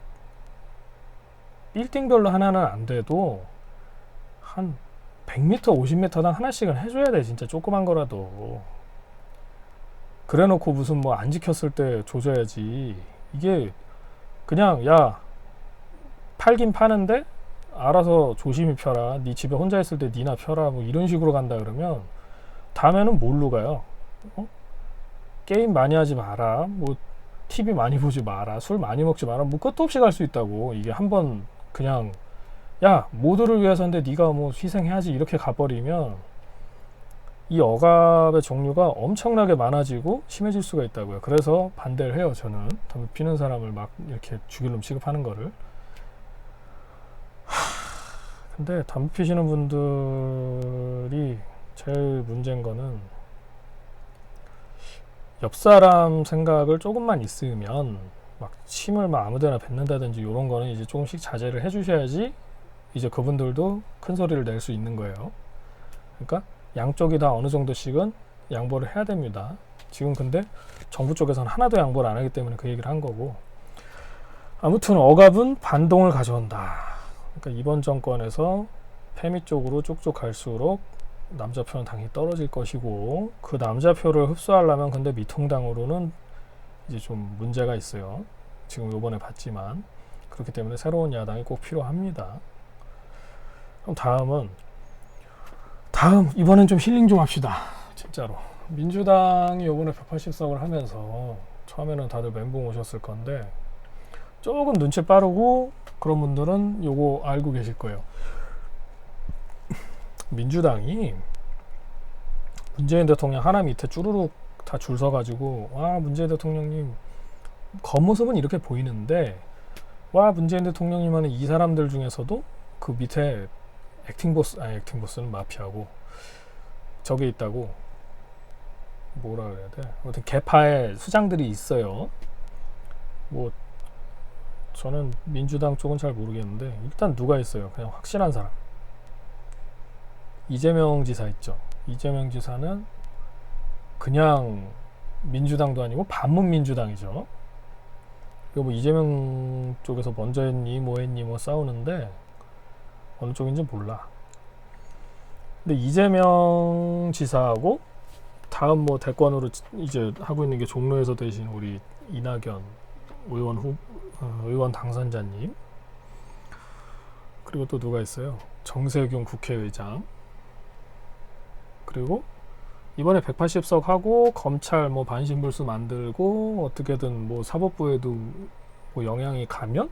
빌딩별로 하나는 안 돼도 한 100m, 50m당 하나씩은 해줘야 돼. 진짜 조그만 거라도. 그래 놓고 무슨 뭐 안 지켰을 때 조져야지. 이게 그냥 야 팔긴 파는데 알아서 조심히 펴라. 네 집에 혼자 있을 때 니나 펴라. 뭐 이런 식으로 간다 그러면 다음에는 뭘로 가요? 게임 많이 하지 마라. 뭐 TV 많이 보지 마라. 술 많이 먹지 마라. 뭐 끝도 없이 갈 수 있다고. 이게 한번 그냥 야 모두를 위해서인데 네가 뭐 희생해야지 이렇게 가버리면 이 억압의 종류가 엄청나게 많아지고 심해질 수가 있다고요. 그래서 반대를 해요. 저는 담배 피는 사람을 막 이렇게 죽일놈 취급하는 거를. 근데 담배 피시는 분들이 제일 문제인 거는 옆 사람 생각을 조금만 있으면 막 침을 막 아무데나 뱉는다든지 이런 거는 이제 조금씩 자제를 해주셔야지 이제 그분들도 큰 소리를 낼 수 있는 거예요. 그러니까 양쪽이 다 어느 정도씩은 양보를 해야 됩니다. 지금 근데 정부 쪽에서는 하나도 양보를 안 하기 때문에 그 얘기를 한 거고. 아무튼 억압은 반동을 가져온다. 그러니까 이번 정권에서 페미 쪽으로 쭉쭉 갈수록 남자표는 당연히 떨어질 것이고, 그 남자표를 흡수하려면 근데 미통당으로는 이제 좀 문제가 있어요. 지금 요번에 봤지만. 그렇기 때문에 새로운 야당이 꼭 필요합니다. 그럼 이번엔 좀 힐링 좀 합시다. 진짜로. 민주당이 요번에 180석을 하면서 처음에는 다들 멘붕 오셨을 건데 조금 눈치 빠르고 그런 분들은 요거 알고 계실 거예요. 민주당이 문재인 대통령 하나 밑에 쭈루룩 다 줄 서가지고 와 문재인 대통령님 겉모습은 이렇게 보이는데 와 문재인 대통령님은 이 사람들 중에서도 그 밑에 액팅보스는 마피아고 저게 있다고 뭐라 그래야 돼? 아무튼 개파의 수장들이 있어요. 뭐 저는 민주당 쪽은 잘 모르겠는데 일단 누가 있어요. 그냥 확실한 사람. 이재명 지사 있죠. 이재명 지사는 그냥 민주당도 아니고 반문민주당이죠. 이거 뭐 이재명 쪽에서 먼저 했니 뭐 했니 뭐 싸우는데 어느 쪽인지 몰라. 근데 이재명 지사하고 다음 뭐 대권으로 이제 하고 있는 게 종로에서 되신 우리 이낙연 의원 당선자님, 그리고 또 누가 있어요? 정세균 국회의장, 그리고 이번에 180석 하고 검찰 뭐 반신불수 만들고 어떻게든 뭐 사법부에도 뭐 영향이 가면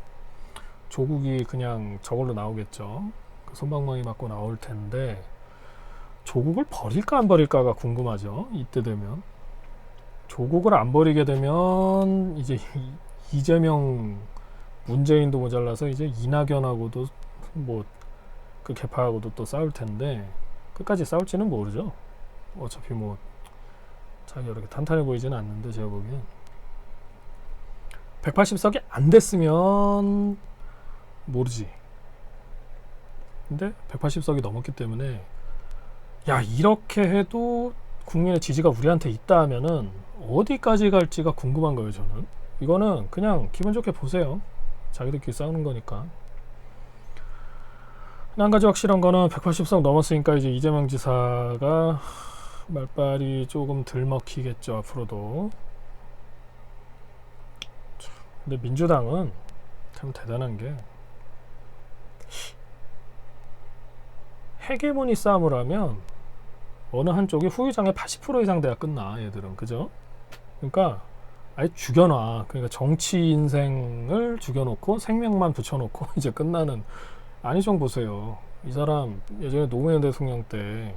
조국이 그냥 저걸로 나오겠죠. 그 솜방망이 맞고 나올 텐데 조국을 버릴까 안 버릴까가 궁금하죠. 이때 되면 조국을 안 버리게 되면 이제 이재명 문재인도 모자라서 이제 이낙연하고도 뭐 그 개파하고도 또 싸울 텐데 끝까지 싸울지는 모르죠. 어차피 뭐 자기가 이렇게 탄탄해 보이지는 않는데 제가 보기엔 180석이 안 됐으면 모르지. 근데 180석이 넘었기 때문에 야 이렇게 해도 국민의 지지가 우리한테 있다 하면은 어디까지 갈지가 궁금한 거예요. 저는 이거는 그냥 기분 좋게 보세요. 자기들끼리 싸우는 거니까. 한 가지 확실한 거는 180석 넘었으니까 이제 이재명 지사가 말빨이 조금 덜 먹히겠죠 앞으로도. 근데 민주당은 참 대단한 게 헤게모니 싸움을 하면 어느 한쪽이 후유장의 80% 이상 돼야 끝나. 얘들은 그죠? 그러니까 아예 죽여놔. 그러니까 정치 인생을 죽여놓고 생명만 붙여놓고 이제 끝나는. 안희정 보세요. 이 사람 예전에 노무현 대통령 때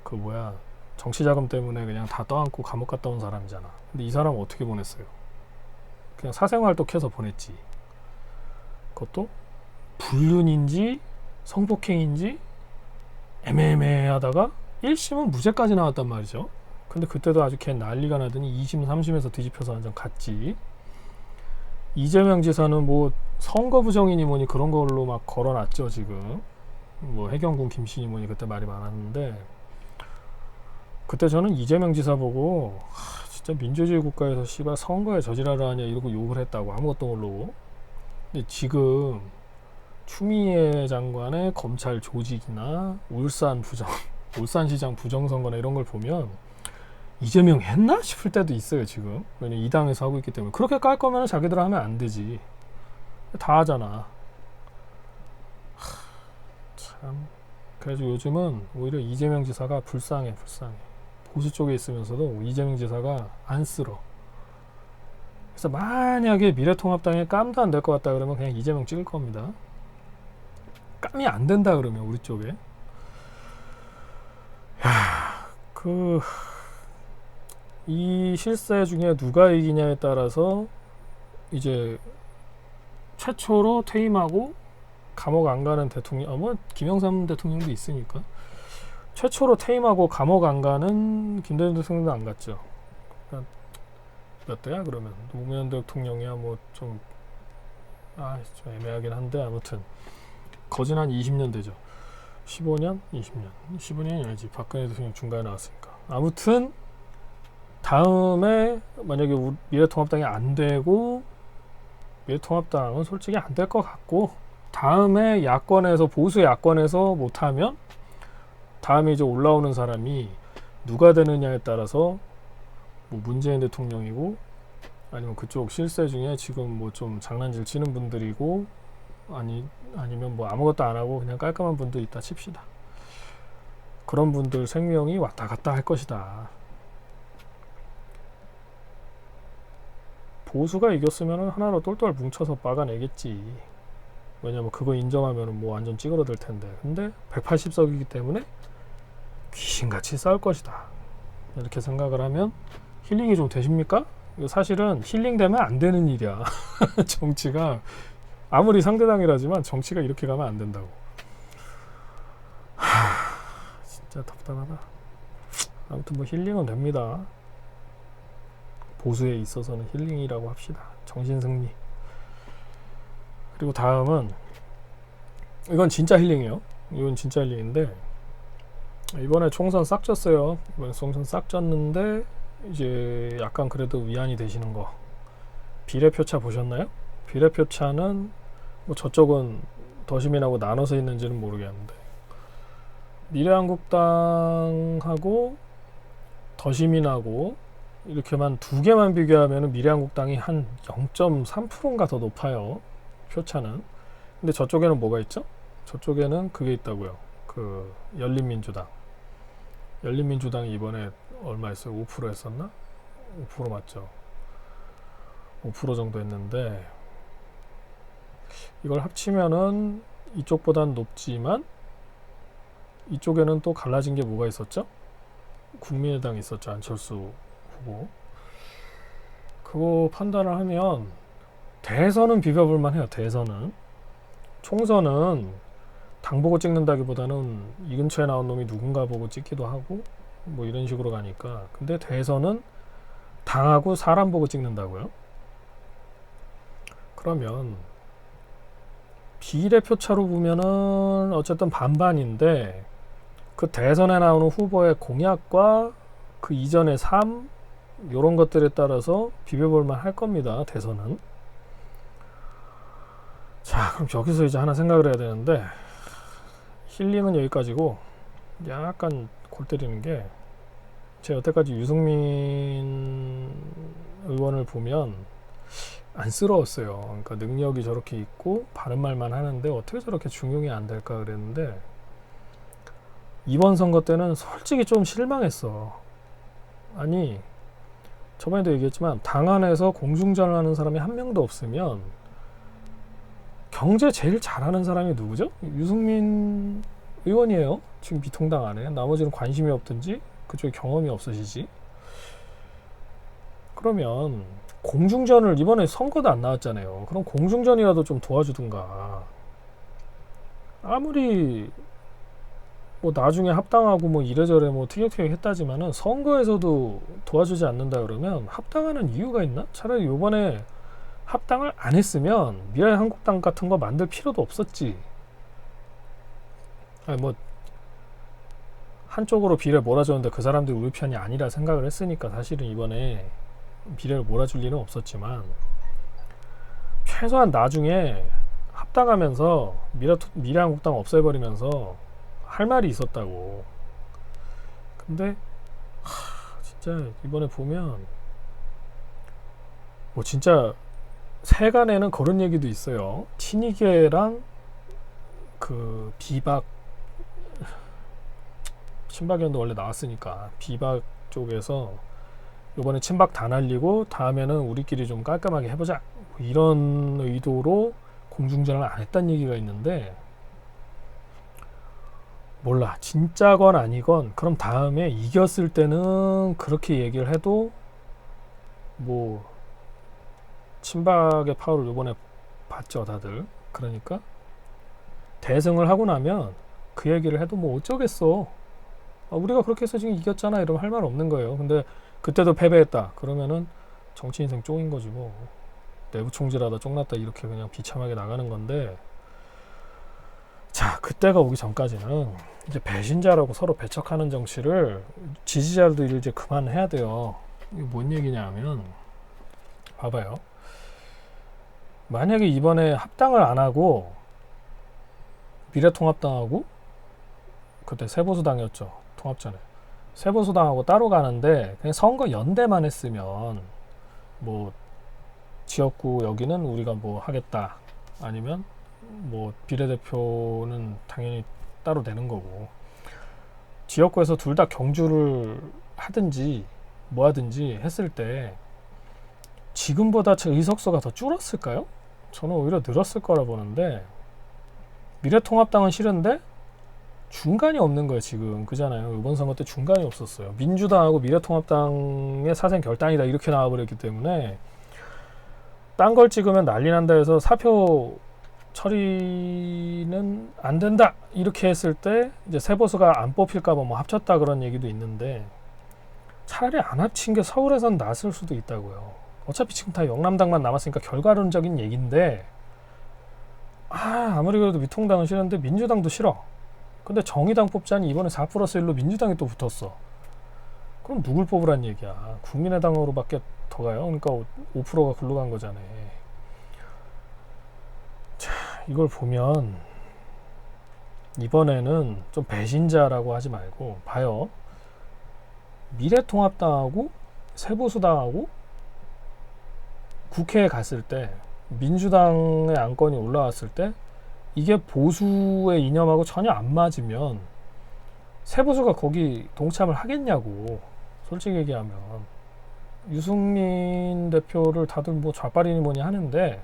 그 뭐야 정치자금 때문에 그냥 다 떠안고 감옥 갔다 온 사람이잖아. 근데 이 사람 어떻게 보냈어요? 그냥 사생활독해서 보냈지. 그것도 불륜인지 성폭행인지 애매하다가 1심은 무죄까지 나왔단 말이죠. 근데 그때도 아주 걔 난리가 나더니 2심 3심에서 뒤집혀서 완전 갔지. 이재명 지사는 뭐 선거 부정이니 뭐니 그런 걸로 막 걸어놨죠. 지금 뭐 해경군 김씨니 뭐니 그때 말이 많았는데, 그때 저는 이재명 지사 보고 진짜 민주주의 국가에서 씨발 선거에 저지랄을 하냐 이러고 욕을 했다고. 아무것도 모르고. 근데 지금 추미애 장관의 검찰 조직이나 울산시장 부정선거나 이런 걸 보면 이재명 했나 싶을 때도 있어요. 지금 왜냐면 이 당에서 하고 있기 때문에. 그렇게 깔 거면 자기들 하면 안 되지. 다 하잖아. 참. 그래서 요즘은 오히려 이재명 지사가 불쌍해. 보수 쪽에 있으면서도 이재명 지사가 안쓰러. 그래서 만약에 미래통합당에 깜도 안 될 것 같다 그러면 그냥 이재명 찍을 겁니다. 깜이 안 된다 그러면 우리 쪽에. 이 실세 중에 누가 이기냐에 따라서 이제 최초로 퇴임하고 감옥 안 가는 대통령, 뭐 김영삼 대통령도 있으니까 최초로 퇴임하고 감옥 안 가는 김대중 대통령도 안 갔죠. 그러니까 몇 대야 그러면? 노무현 대통령이야 뭐 좀 좀 애매하긴 한데 아무튼 거진 한 20년 되죠. 15년? 20년? 15년이 아니지. 박근혜 대통령 중간에 나왔으니까. 아무튼 다음에 만약에 미래통합당이 안 되고, 미래통합당은 솔직히 안 될 것 같고, 다음에 야권에서 보수 야권에서 못하면 다음에 이제 올라오는 사람이 누가 되느냐에 따라서 뭐 문재인 대통령이고 아니면 그쪽 실세 중에 지금 뭐 좀 장난질 치는 분들이고 아니면 뭐 아무것도 안 하고 그냥 깔끔한 분들 있다 칩시다. 그런 분들 생명이 왔다 갔다 할 것이다. 보수가 이겼으면 하나로 똘똘 뭉쳐서 막아내겠지. 왜냐면 그거 인정하면 뭐 완전 찌그러들 텐데. 근데 180석이기 때문에 귀신같이 싸울 것이다. 이렇게 생각을 하면 힐링이 좀 되십니까? 이거 사실은 힐링되면 안 되는 일이야. 정치가 아무리 상대당이라지만 정치가 이렇게 가면 안 된다고. 진짜 답답하다. 아무튼 뭐 힐링은 됩니다. 보수에 있어서는 힐링이라고 합시다. 정신승리. 그리고 다음은 이건 진짜 힐링이에요. 이건 진짜 힐링인데 이번에 총선 싹 졌어요. 이번에 총선 싹 졌는데 이제 약간 그래도 위안이 되시는 거. 비례표차 보셨나요? 비례표차는 뭐 저쪽은 더시민하고 나눠서 있는지는 모르겠는데 미래한국당하고 더시민하고 이렇게만 두 개만 비교하면 미래한국당이 한 0.3%인가 더 높아요. 표차는. 근데 저쪽에는 뭐가 있죠? 저쪽에는 그게 있다고요. 그 열린민주당. 열린민주당이 이번에 얼마 했어요? 5% 했었나? 5% 맞죠? 5% 정도 했는데 이걸 합치면은 이쪽보단 높지만 이쪽에는 또 갈라진 게 뭐가 있었죠? 국민의당이 있었죠. 안철수 후보. 그거 판단을 하면 대선은 비벼볼만 해요. 대선은. 총선은 당 보고 찍는다기보다는 이 근처에 나온 놈이 누군가 보고 찍기도 하고 뭐 이런 식으로 가니까. 근데 대선은 당하고 사람 보고 찍는다고요? 그러면 비례표차로 보면은 어쨌든 반반인데 그 대선에 나오는 후보의 공약과 그 이전의 삶 이런 것들에 따라서 비벼볼만 할 겁니다. 대선은. 자, 그럼 여기서 이제 하나 생각을 해야 되는데 힐링은 여기까지고 약간 골 때리는 게 제가 여태까지 유승민 의원을 보면 안쓰러웠어요. 그러니까 능력이 저렇게 있고 바른 말만 하는데 어떻게 저렇게 중용이 안 될까 그랬는데 이번 선거 때는 솔직히 좀 실망했어. 아니 저번에도 얘기했지만 당 안에서 공중전을 하는 사람이 한 명도 없으면 경제 제일 잘하는 사람이 누구죠? 유승민 의원이에요. 지금 비통당 안에. 나머지는 관심이 없든지 그쪽에 경험이 없으시지. 그러면 공중전을 이번에 선거도 안 나왔잖아요. 그럼 공중전이라도 좀 도와주든가. 아무리 뭐 나중에 합당하고 뭐 이래저래 뭐 티격태격 했다지만은 선거에서도 도와주지 않는다 그러면 합당하는 이유가 있나? 차라리 요번에 합당을 안 했으면 미래한국당 같은 거 만들 필요도 없었지. 아니 뭐 한쪽으로 비례 몰아줬는데 그 사람들이 우리 편이 아니라 생각을 했으니까 사실은 이번에 비례를 몰아줄 리는 없었지만 최소한 나중에 합당하면서 미래한국당 없애버리면서 할 말이 있었다고. 근데 진짜 이번에 보면 뭐 진짜 세간에는 그런 얘기도 있어요. 친이계랑 그 비박 친박위원도 원래 나왔으니까 비박 쪽에서 이번에 친박 다 날리고 다음에는 우리끼리 좀 깔끔하게 해보자 이런 의도로 공중전을 안 했다는 얘기가 있는데 몰라. 진짜건 아니건 그럼 다음에 이겼을 때는 그렇게 얘기를 해도 뭐 친박의 파워를 이번에 봤죠 다들. 그러니까 대승을 하고 나면 그 얘기를 해도 뭐 어쩌겠어. 우리가 그렇게 해서 지금 이겼잖아 이러면 할 말 없는 거예요. 근데 그때도 패배했다 그러면은 정치 인생 쫑인 거지 뭐. 내부 총질하다 쫑났다 이렇게 그냥 비참하게 나가는 건데 자 그때가 오기 전까지는 이제 배신자라고 서로 배척하는 정치를 지지자들도 이제 그만해야 돼요. 이게 뭔 얘기냐 하면 봐봐요. 만약에 이번에 합당을 안 하고 미래통합당하고 그때 세보수당이었죠. 통합전에 세보수당하고 따로 가는데 그냥 선거 연대만 했으면 뭐 지역구 여기는 우리가 뭐 하겠다 아니면 뭐 비례대표는 당연히 따로 되는 거고 지역구에서 둘 다 경주를 하든지 뭐 하든지 했을 때 지금보다 의석수가 더 줄었을까요? 저는 오히려 늘었을 거라 보는데 미래통합당은 싫은데 중간이 없는 거예요 지금. 그잖아요. 이번 선거 때 중간이 없었어요. 민주당하고 미래통합당의 사생 결단이다 이렇게 나와버렸기 때문에 딴 걸 찍으면 난리 난다 해서 사표 처리는 안 된다 이렇게 했을 때 이제 새 보수가 안 뽑힐까봐 뭐 합쳤다 그런 얘기도 있는데 차라리 안 합친 게 서울에선 낫을 수도 있다고요. 어차피 지금 다 영남당만 남았으니까 결과론적인 얘기인데 아무리 그래도 미통당은 싫은데 민주당도 싫어. 근데 정의당 뽑자니 이번에 4+1로 민주당이 또 붙었어. 그럼 누굴 뽑으란 얘기야. 국민의당으로밖에 더 가요. 그러니까 5%가 글로 간 거잖아요. 자, 이걸 보면 이번에는 좀 배신자라고 하지 말고 봐요. 미래통합당하고 새보수당하고 국회에 갔을 때 민주당의 안건이 올라왔을 때 이게 보수의 이념하고 전혀 안 맞으면 새보수가 거기 동참을 하겠냐고. 솔직히 얘기하면 유승민 대표를 다들 뭐 좌빨이니 뭐니 하는데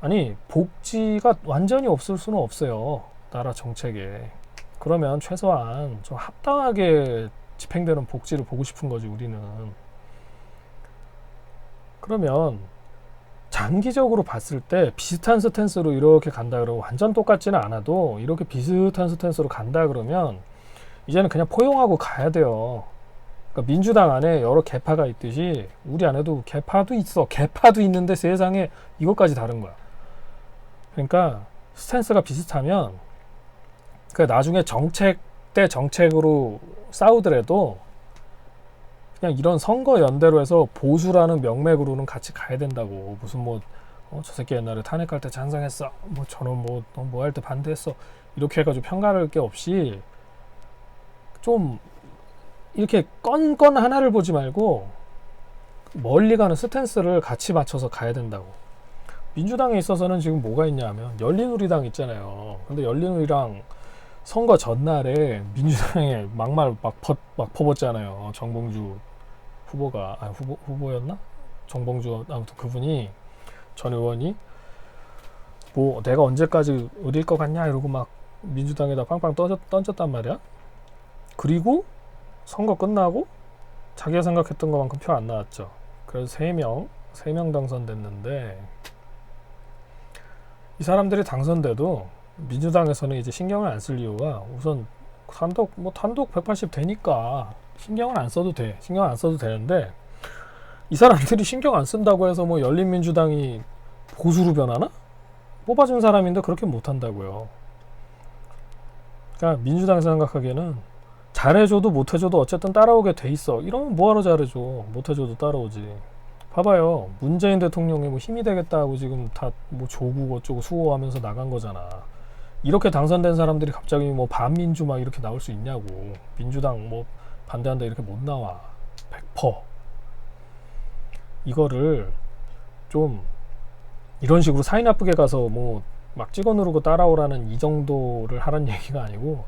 아니 복지가 완전히 없을 수는 없어요. 나라 정책에. 그러면 최소한 좀 합당하게 집행되는 복지를 보고 싶은 거지 우리는. 그러면 장기적으로 봤을 때 비슷한 스탠스로 이렇게 간다 그러고 완전 똑같지는 않아도 이렇게 비슷한 스탠스로 간다 그러면 이제는 그냥 포용하고 가야 돼요. 그러니까 민주당 안에 여러 개파가 있듯이 우리 안에도 개파도 있어. 개파도 있는데 세상에 이것까지 다른 거야. 그러니까 스탠스가 비슷하면 나중에 정책 대 정책으로 싸우더라도 그냥 이런 선거 연대로 해서 보수라는 명맥으로는 같이 가야 된다고. 무슨 저 새끼 옛날에 탄핵할 때 찬성했어. 저는 뭐 할 때 반대했어. 이렇게 해가지고 편가를 게 없이 좀 이렇게 건건 하나를 보지 말고 멀리 가는 스탠스를 같이 맞춰서 가야 된다고. 민주당에 있어서는 지금 뭐가 있냐 하면 열린우리당 있잖아요. 근데 열린우리당 선거 전날에 민주당에 막말 막 퍼붓잖아요. 정봉주 후보가 후보였나? 정봉주 아무튼 그분이 전 의원이 뭐 내가 언제까지 의릴 것 같냐 이러고 막 민주당에다 빵빵 던졌단 말이야. 그리고 선거 끝나고 자기가 생각했던 것만큼 표 안 나왔죠. 그래서 3명 당선됐는데 이 사람들이 당선돼도 민주당에서는 이제 신경을 안 쓸 이유가 우선 단독 180 되니까 신경을 안 써도 돼. 신경 안 써도 되는데 이 사람들이 신경 안 쓴다고 해서 뭐 열린민주당이 보수로 변하나? 뽑아준 사람인데 그렇게 못한다고요. 그러니까 민주당에서 생각하기에는 잘해줘도 못해줘도 어쨌든 따라오게 돼 있어. 이러면 뭐하러 잘해줘. 못해줘도 따라오지. 봐봐요. 문재인 대통령이 뭐 힘이 되겠다고 지금 다 뭐 조국 어쩌고 수호하면서 나간 거잖아. 이렇게 당선된 사람들이 갑자기 뭐 반민주 막 이렇게 나올 수 있냐고. 민주당 뭐 반대한다 이렇게 못 나와. 100%. 이거를 좀 이런 식으로 사이 나쁘게 가서 뭐 막 찍어 누르고 따라오라는 이 정도를 하라는 얘기가 아니고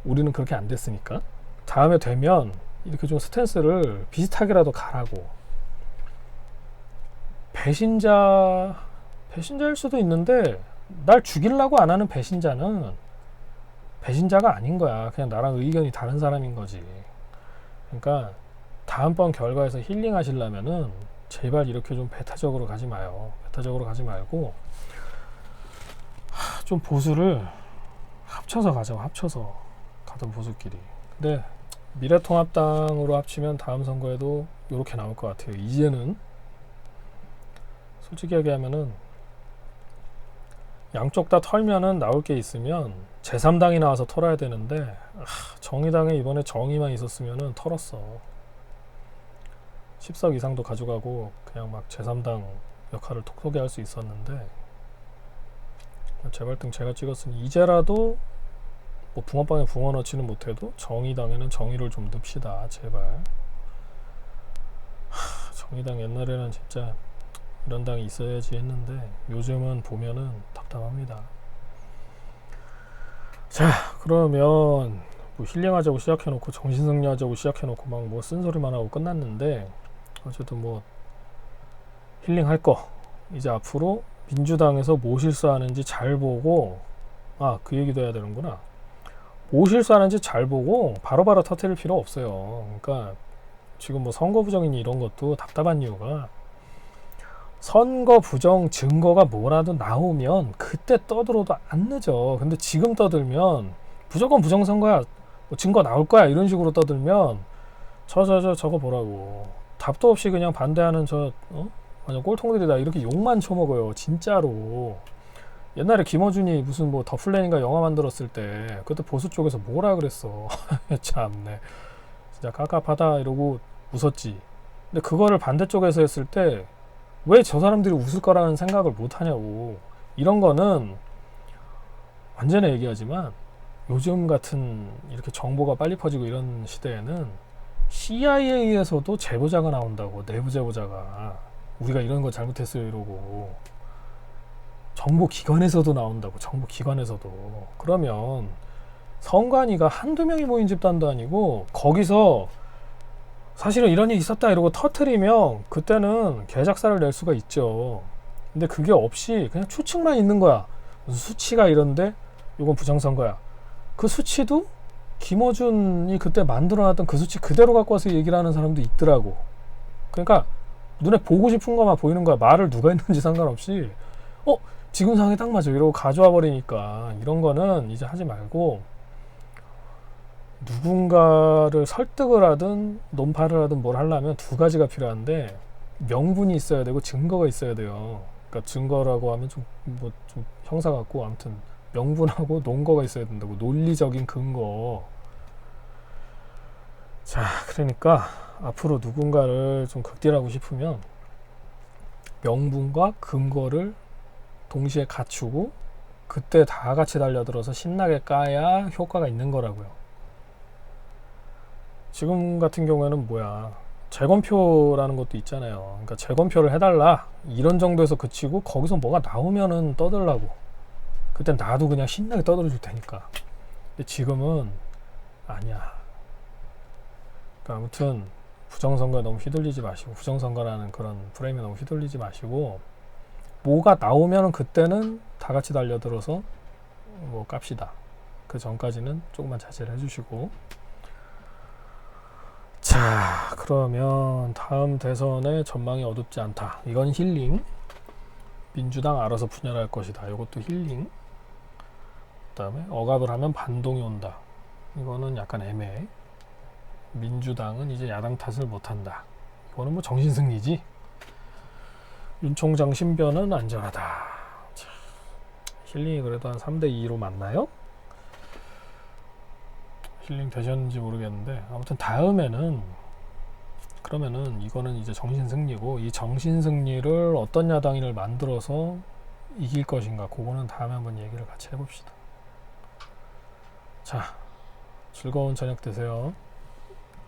우리는 그렇게 안 됐으니까 다음에 되면 이렇게 좀 스탠스를 비슷하게라도 가라고. 배신자일 수도 있는데 날 죽이려고 안 하는 배신자는 배신자가 아닌 거야. 그냥 나랑 의견이 다른 사람인 거지. 그러니까 다음번 결과에서 힐링하시려면은 제발 이렇게 좀 배타적으로 가지 마요. 배타적으로 가지 말고 좀 보수를 합쳐서 가자고. 합쳐서 가던 보수끼리. 근데 미래통합당으로 합치면 다음 선거에도 이렇게 나올 것 같아요. 이제는 솔직히 얘기하면은 양쪽 다 털면은 나올 게 있으면 제3당이 나와서 털어야 되는데 정의당에 이번에 정의만 있었으면은 털었어. 10석 이상도 가져가고 그냥 막 제3당 역할을 톡톡히 할 수 있었는데 제발등 제가 찍었으니 이제라도 뭐 붕어빵에 붕어 넣지는 못해도 정의당에는 정의를 좀 넣읍시다. 제발. 정의당 옛날에는 진짜 이런 당이 있어야지 했는데 요즘은 보면은 답답합니다. 자, 그러면 뭐 힐링하자고 시작해놓고 정신승리하자고 시작해놓고 막 뭐 쓴소리만 하고 끝났는데 어쨌든 뭐 힐링할 거 이제 앞으로 민주당에서 뭐 실수하는지 잘 보고 그 얘기도 해야 되는구나. 뭐 실수하는지 잘 보고 바로바로 터뜨릴 필요 없어요. 그러니까 지금 뭐 선거 부정이니 이런 것도 답답한 이유가 선거 부정 증거가 뭐라도 나오면 그때 떠들어도 안 늦어. 근데 지금 떠들면 무조건 부정선거야, 뭐 증거 나올 거야, 이런 식으로 떠들면 저거 보라고. 답도 없이 그냥 반대하는 완전 꼴통들이다, 이렇게 욕만 쳐먹어요, 진짜로. 옛날에 김어준이 무슨 뭐 더 플랜인가 영화 만들었을 때 그때 보수 쪽에서 뭐라 그랬어. 참네, 진짜 깝깝하다 이러고 웃었지. 근데 그거를 반대쪽에서 했을 때 왜 저 사람들이 웃을 거라는 생각을 못 하냐고. 이런 거는 완전히 얘기하지만 요즘 같은 이렇게 정보가 빨리 퍼지고 이런 시대에는 CIA에서도 제보자가 나온다고. 내부 제보자가 우리가 이런 거 잘못했어요 이러고. 정보기관에서도 나온다고. 정보기관에서도. 그러면 선관위가 한두 명이 모인 집단도 아니고 거기서 사실은 이런 일이 있었다 이러고 터트리면 그때는 개작사를 낼 수가 있죠. 근데 그게 없이 그냥 추측만 있는 거야. 무슨 수치가 이런데 이건 부정선거야. 그 수치도 김어준이 그때 만들어놨던 그 수치 그대로 갖고 와서 얘기를 하는 사람도 있더라고. 그러니까 눈에 보고 싶은 것만 보이는 거야. 말을 누가 했는지 상관없이 지금 상황에 딱 맞아 이러고 가져와 버리니까. 이런 거는 이제 하지 말고 누군가를 설득을 하든 논파를 하든 뭘 하려면 두 가지가 필요한데, 명분이 있어야 되고 증거가 있어야 돼요. 그러니까 증거라고 하면 좀 형사 같고, 아무튼 명분하고 논거가 있어야 된다고. 논리적인 근거. 자, 그러니까 앞으로 누군가를 좀 극딜하고 싶으면 명분과 근거를 동시에 갖추고 그때 다 같이 달려들어서 신나게 까야 효과가 있는 거라고요. 지금 같은 경우에는 재검표라는 것도 있잖아요. 그러니까 재검표를 해달라 이런 정도에서 그치고 거기서 뭐가 나오면은 떠들라고. 그땐 나도 그냥 신나게 떠들어 줄 테니까. 근데 지금은 아니야. 그러니까 아무튼 부정선거에 너무 휘둘리지 마시고, 부정선거라는 그런 프레임에 너무 휘둘리지 마시고, 뭐가 나오면은 그때는 다 같이 달려들어서 뭐 깝시다. 그 전까지는 조금만 자제를 해주시고. 자, 그러면 다음 대선의 전망이 어둡지 않다. 이건 힐링. 민주당 알아서 분열할 것이다. 이것도 힐링. 그 다음에 억압을 하면 반동이 온다. 이거는 약간 애매해. 민주당은 이제 야당 탓을 못한다. 이거는 뭐 정신승리지. 윤 총장 신변은 안전하다. 자, 힐링이 그래도 한 3대2로 맞나요? 힐링 되셨는지 모르겠는데, 아무튼 다음에는 그러면은 이거는 이제 정신승리고, 이 정신승리를 어떤 야당인을 만들어서 이길 것인가, 그거는 다음에 한번 얘기를 같이 해봅시다. 자, 즐거운 저녁 되세요.